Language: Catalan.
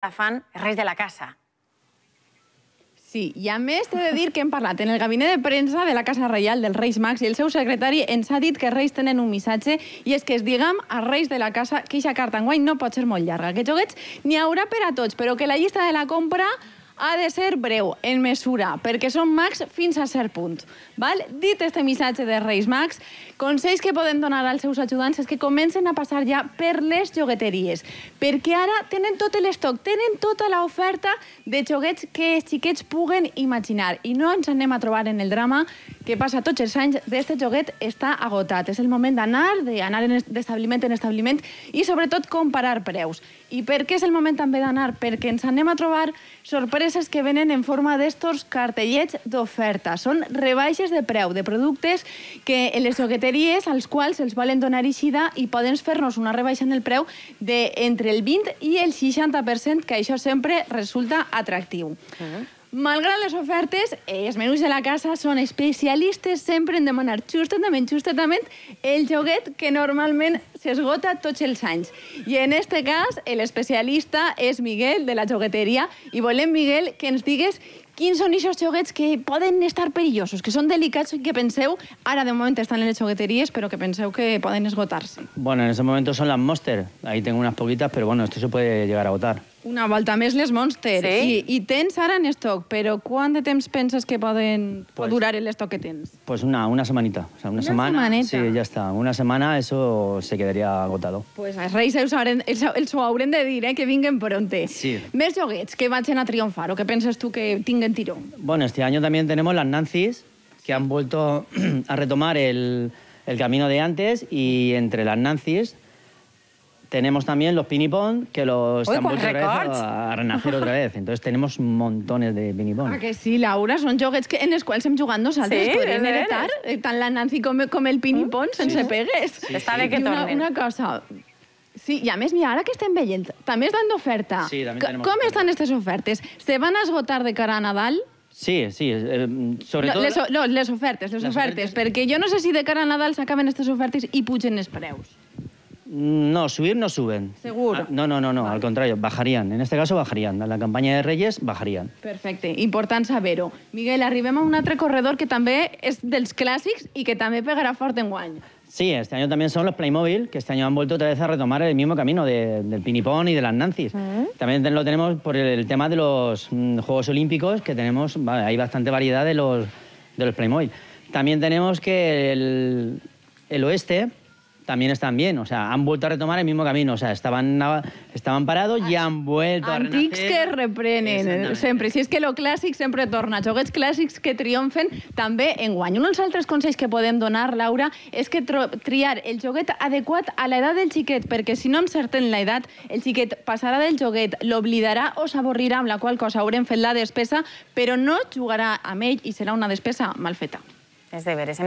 fan Reis de la Casa. Sí, i a més t'he de dir que hem parlat en el gabinet de premsa de la Casa Reial dels Reis Mags i el seu secretari ens ha dit que els Reis tenen un missatge i és que es diguem als Reis de la Casa que aquesta carta enguany no pot ser molt llarga, que joguets n'hi haurà per a tots, però que la llista de la compra ha de ser breu, en mesura, perquè són mags fins a cert punt. Dit este missatge de Reis Mags, consells que podem donar als seus ajudants és que comencen a passar ja per les jogueteries, perquè ara tenen tot l'estoc, tenen tota l'oferta de joguets que els xiquets puguen imaginar i no ens anem a trobar en el drama que passa tots els anys d'este joguet està agotat. És el moment d'anar d'establiment en establiment i sobretot comparar preus. I per què és el moment també d'anar? Perquè ens anem a trobar sorpreses que venen en forma d'estos cartellets d'oferta. Són rebaixes de preu de productes que en les jogueteries als quals els volen donar eixida i poden fer-nos una rebaixa en el preu d'entre el 20 i el 60%, que això sempre resulta atractiu. Malgrat les ofertes, els menús de la casa són especialistes sempre en demanar justament el joguet que normalment s'esgota tots els anys. I en este cas, l'especialista és Miguel, de la jogueteria, i volem, Miguel, que ens digues quins són aquests joguets que poden estar perillosos, que són delicats i que penseu, ara de moment estan en les jogueteries, però que penseu que poden esgotar-se. Bueno, en ese momento son las Monster. Ahí tengo unas poquitas, pero bueno, esto se puede llegar a agotar. Una volta més les Monster. Sí? I tens ara en estoc, però quant de temps penses que poden durar l'estoc que tens? Pues una semanita. O sea, una semana. Semaneta. Sí, ya está. Una semana eso se quedaría agotado. Pues els Reis els ho haurem de dir, que vinguen pronte. Sí. Més joguets que vagin a triomfar o que penses tu que tinguen tirón? Bueno, este año también tenemos las Nancy's, que han vuelto a retomar el camino de antes, y entre las Nancy's tenemos también los Pinipón, que los han vuelto otra vez a renacer otra vez. Entonces tenemos montones de Pinipón. Ah, que sí, Laura, són joguets en els quals hem jugat nosaltres. Sí, podríem heretar tant la Nancy com el Pinipón sense pegues. Està bé que tornen. Una cosa... Sí, i a més, mira, ara que estem veient, també estan d'oferta. Sí, també tenim Com estan aquestes ofertes? Se van a esgotar de cara a Nadal? Sí, sí, sobre todo... Les ofertes, perquè jo no sé si de cara a Nadal s'acaben aquestes ofertes i pugen els preus. No, subir no suben. ¿Seguro? No, al contrario, bajarían. En este caso bajarían. En la campaña de Reyes bajarían. Perfecte, important saber-ho. Miguel, arribem a un altre corredor que també és dels clàssics i que també pegarà fort enguany. Sí, este año también son los Playmobil, que este año han vuelto otra vez a retomar el mismo camino del Pinipón y de las Nancy's. También lo tenemos por el tema de los Juegos Olímpicos, que tenemos, hay bastante variedad de los Playmobil. También tenemos que el oeste también están bien, o sea, han vuelto a retomar el mismo camino, o sea, estaban parados i han vuelto a renacer. Antics que reprenen, sempre. Si és que lo clàssic sempre torna. Joguets clàssics que triomfen també enguany. Un dels altres consells que podem donar, Laura, és que triar el joguet adequat a l'edat del xiquet, perquè si no encerten l'edat, el xiquet passarà del joguet, l'oblidarà o s'avorrirà, amb la qual cosa haurem fet la despesa, però no jugarà amb ell i serà una despesa mal feta. És de veres.